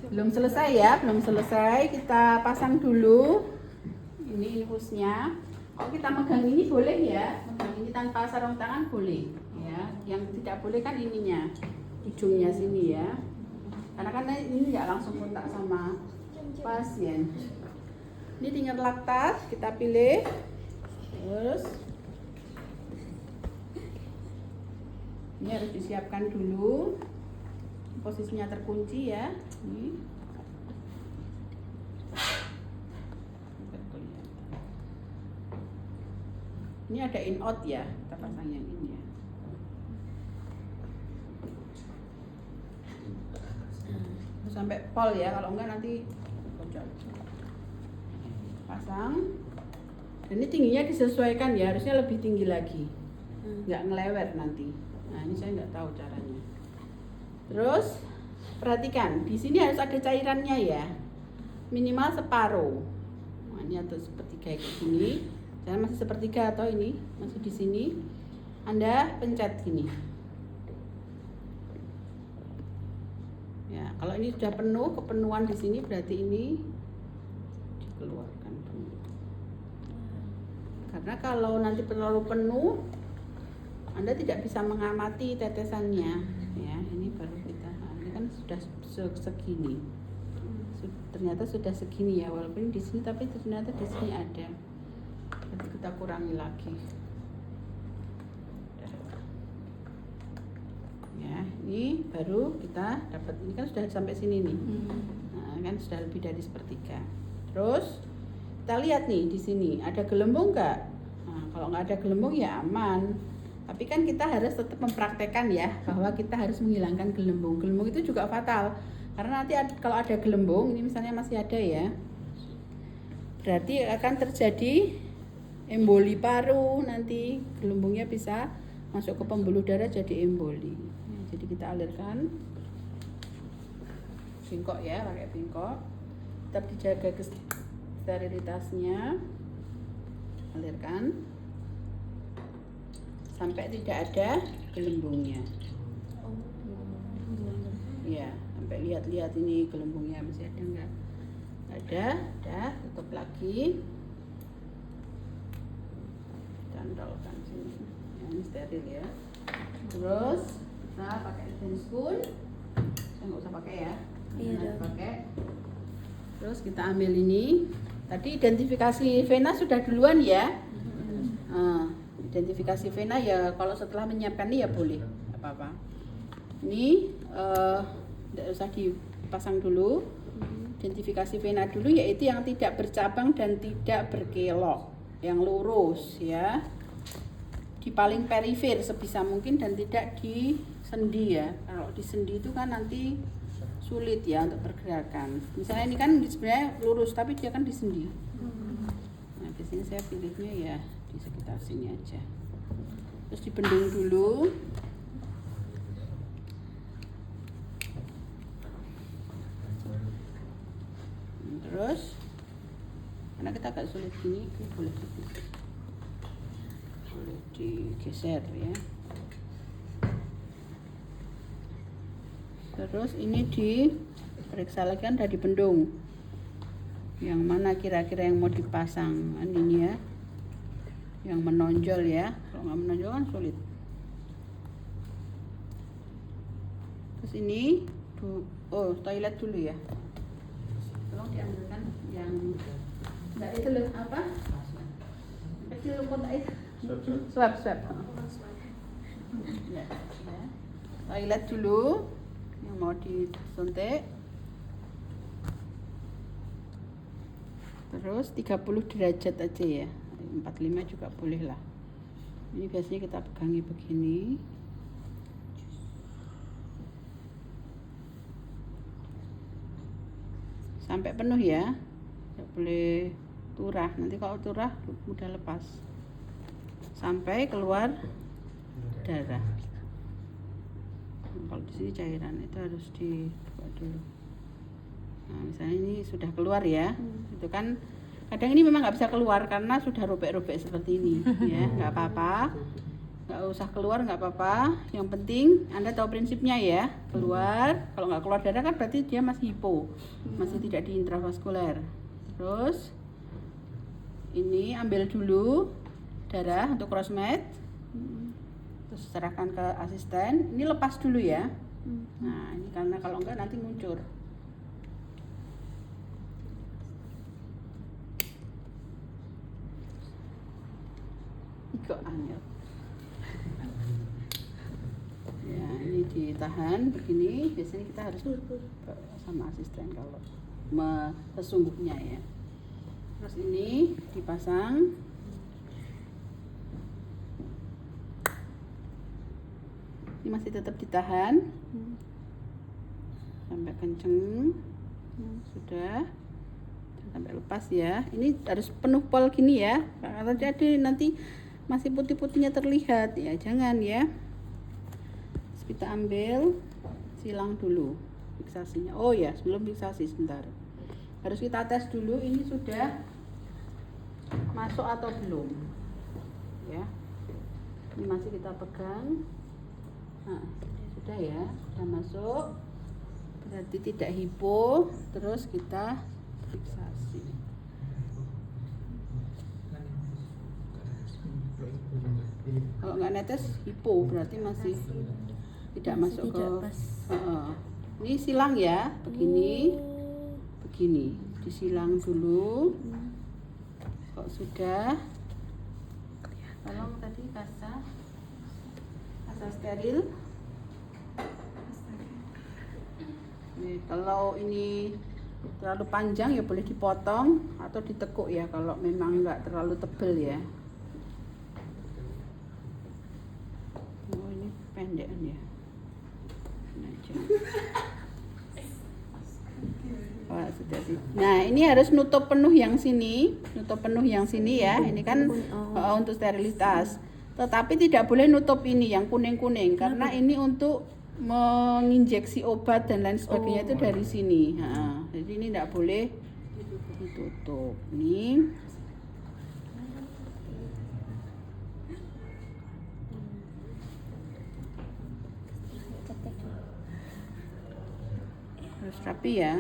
Belum selesai ya, belum selesai. Kita pasang dulu. Ini infusnya. Kalau kita megang ini boleh ya, megang ini tanpa sarung tangan boleh. Ya, yang tidak boleh kan ininya, ujungnya sini ya. Karena kan ini nggak langsung kontak sama pasien. Ini tinggal laktat, kita pilih. Terus ini harus disiapkan dulu. Posisinya terkunci ya. Ini ada in out ya, kita pasang yang ini ya. Sampai pol ya, kalau enggak nanti bocor. Pasang. Dan ini tingginya disesuaikan ya, harusnya lebih tinggi lagi. Nggak ngelewer nanti. Nah, ini saya nggak tahu caranya. Terus perhatikan, di sini harus ada cairannya ya. Minimal separuh. Nah, ini atau sepertiga kayak gini. Jangan masih sepertiga atau ini masih di sini. Anda pencet gini. Ya, kalau ini sudah penuh, kepenuhan di sini berarti ini dikeluarkan penuh. Karena kalau nanti terlalu penuh, Anda tidak bisa mengamati tetesannya. Ya, ini baru kita. Nah, ini kan sudah segini. Ternyata sudah segini ya, walaupun di sini tapi ternyata di sini ada. Nanti kita kurangi lagi. Ya, ini baru kita dapat, ini kan sudah sampai sini nih. Nah, kan sudah lebih dari sepertiga. Terus kita lihat nih di sini ada gelembung nggak? Nah, kalau nggak ada gelembung ya aman. Tapi kan kita harus tetap mempraktekkan ya bahwa kita harus menghilangkan gelembung. Gelembung itu juga fatal karena nanti kalau ada gelembung, ini misalnya masih ada ya, berarti akan terjadi emboli paru, nanti gelembungnya bisa masuk ke pembuluh darah jadi emboli. Nah, jadi kita alirkan bengkok ya, pakai bengkok, tetap dijaga sterilitasnya, alirkan sampai tidak ada gelembungnya. Ya, sampai lihat-lihat ini gelembungnya masih ada enggak? Ada, dah, tutup lagi. Candalkan sini. Ya, ini steril ya. Terus kita pakai hand spoon. Saya nggak usah pakai ya. Iya, pakai. Terus kita ambil ini. Tadi identifikasi vena sudah duluan ya. Identifikasi vena ya kalau setelah menyiapkan ini ya boleh, nggak apa-apa. Ini tidak usah dipasang dulu. Identifikasi vena dulu yaitu yang tidak bercabang dan tidak berkelok, yang lurus ya, di paling perifer sebisa mungkin dan tidak di sendi ya. Kalau di sendi itu kan nanti sulit ya untuk pergerakan. Misalnya ini kan sebenarnya lurus tapi dia kan di sendi. Nah biasanya saya pilihnya ya di sekitar sini aja. Terus dibendung dulu. Terus karena kita agak sulit gini, boleh digeser ya. Terus ini diperiksa lagi kan udah dibendung. Yang mana kira-kira yang mau dipasang? Ini ya. Yang menonjol ya. Kalau nggak menonjol kan sulit. Terus ini toilet dulu ya. Tolong diambilkan yang enggak itu loh apa? Kecil kotak itu. Swab. Ya. Toilet dulu yang mau disuntik. Terus 30 derajat aja ya. 45 juga boleh lah. Ini biasanya kita pegangi begini. Sampai penuh ya. Tidak boleh turah. Nanti kalau turah mudah lepas. Sampai keluar darah. Kalau di sini cairan itu harus dibuat dulu. Nah, misalnya ini sudah keluar ya. Itu kan kadang ini memang nggak bisa keluar karena sudah robek-robek seperti ini ya, nggak apa-apa. nggak usah keluar, nggak apa-apa. Yang penting Anda tahu prinsipnya ya. Keluar, kalau nggak keluar darah kan berarti dia masih hipo, masih tidak di intravaskuler. Terus ini ambil dulu darah untuk crossmat, terus serahkan ke asisten. Ini lepas dulu ya. Nah ini karena kalau enggak nanti nguncur. Kok angel. Ya ini ditahan begini. Biasanya kita harus sama asisten kalau sesungguhnya ya. Terus ini dipasang. Ini masih tetap ditahan sampai kenceng. Sudah sampai lepas ya. Ini harus penuh pol gini ya. Kalau jadi nanti masih putih-putihnya terlihat ya, jangan ya. Terus kita ambil, silang dulu fiksasinya. Oh ya, sebelum fiksasi sebentar harus kita tes dulu ini sudah masuk atau belum ya. Ini masih kita pegang. Nah, sudah ya, sudah masuk, berarti tidak hipo. Terus kita fiksasi. Kalau nggak netes hipo, berarti masih tidak masuk ke ini silang ya, begini disilang dulu. Kalau sudah, tolong tadi kasa steril. Nih, kalau ini terlalu panjang ya boleh dipotong atau ditekuk ya, kalau memang nggak terlalu tebal ya. Oh ini pendek ya. Oh, sudah sih. Nah ini harus nutup penuh yang sini, ya. Ini kan untuk sterilitas. Tetapi tidak boleh nutup ini yang kuning-kuning karena ini untuk menginjeksi obat dan lain sebagainya itu dari sini. Nah, jadi ini tidak boleh ditutup. Nih. Harus rapi ya.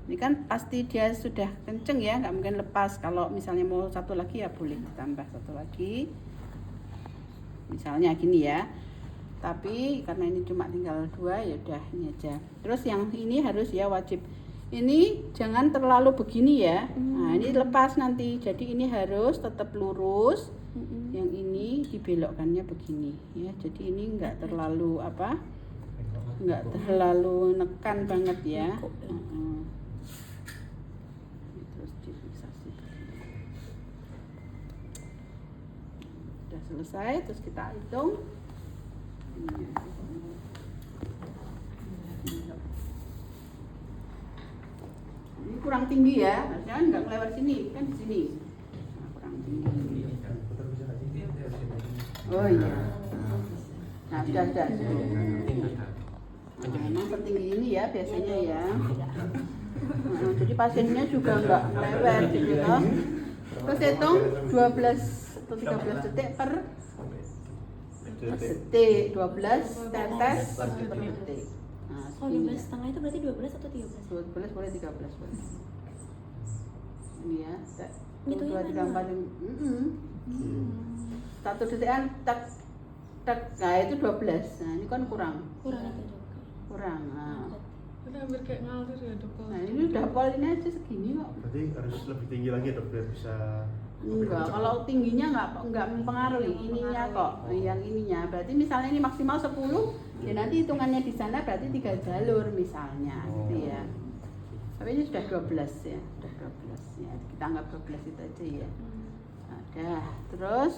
Ini kan pasti dia sudah kenceng ya, nggak mungkin lepas. Kalau misalnya mau satu lagi ya boleh ditambah satu lagi. Misalnya gini ya. Tapi karena ini cuma tinggal 2 ya udah ini aja. Terus yang ini harus ya wajib. Ini jangan terlalu begini ya. Nah, ini lepas nanti. Jadi ini harus tetap lurus. Yang ini dibelokkannya begini ya. Jadi ini nggak terlalu nggak terlalu nekan banget ya. Terus difiksasi. Sudah selesai, terus kita hitung. Ini kurang tinggi ya, harusnya nggak kelewat sini, kan di sini. Nah, kurang tinggi. Oh iya. Nah, sudah. Nah, memang setinggi ini ya biasanya ya. Nah, jadi pasiennya juga nggak lewat gitu kan. Terus hitung 12 atau 13 detik per detik, 12 tetes per detik. Nah, kalau 12,5 itu berarti 12 atau 13? 12 boleh 13 boleh. Ini ya, 1, 2, 3, 4, 5. 1 detikan tak. Nah itu 12. Nah ini kan kurang. Nah. Udah hampir kayak ngalir ya dok. Nah ini udah pol ini aja segini kok. Berarti harus lebih tinggi lagi dok biar bisa. Enggak, kalau tingginya enggak mempengaruhi ininya kok. Yang ininya berarti misalnya ini maksimal 10, ya nanti hitungannya di sana berarti 3 jalur misalnya gitu ya. Tapi ini sudah 12 ya, sudah 12 ya. Kita anggap 12 itu aja ya. Ada. Terus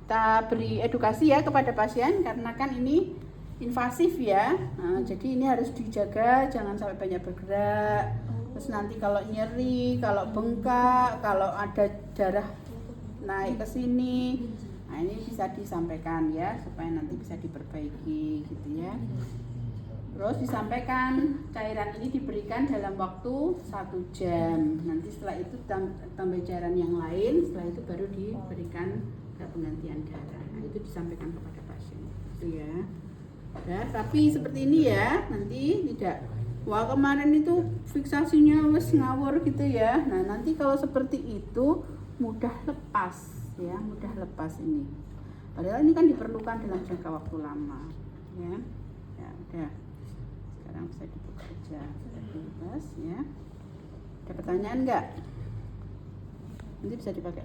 kita beri edukasi ya kepada pasien karena kan ini invasif ya. Nah, jadi ini harus dijaga, jangan sampai banyak bergerak. Terus nanti kalau nyeri, kalau bengkak, kalau ada darah naik ke sini, nah ini bisa disampaikan ya supaya nanti bisa diperbaiki gitu ya. Terus disampaikan cairan ini diberikan dalam waktu 1 jam. Nanti setelah itu tambah cairan yang lain, setelah itu baru diberikan penggantian darah. Nah, itu disampaikan kepada pasien. Itu ya. Ya, tapi seperti ini ya, nanti tidak. Wah, kemarin itu fiksasinya wes ngawur gitu ya. Nah, nanti kalau seperti itu mudah lepas ya, mudah lepas ini. Padahal ini kan diperlukan dalam jangka waktu lama ya. Ya, udah. Sekarang bisa dibuka aja, bebas ya. Ada pertanyaan enggak? Nanti bisa dipakai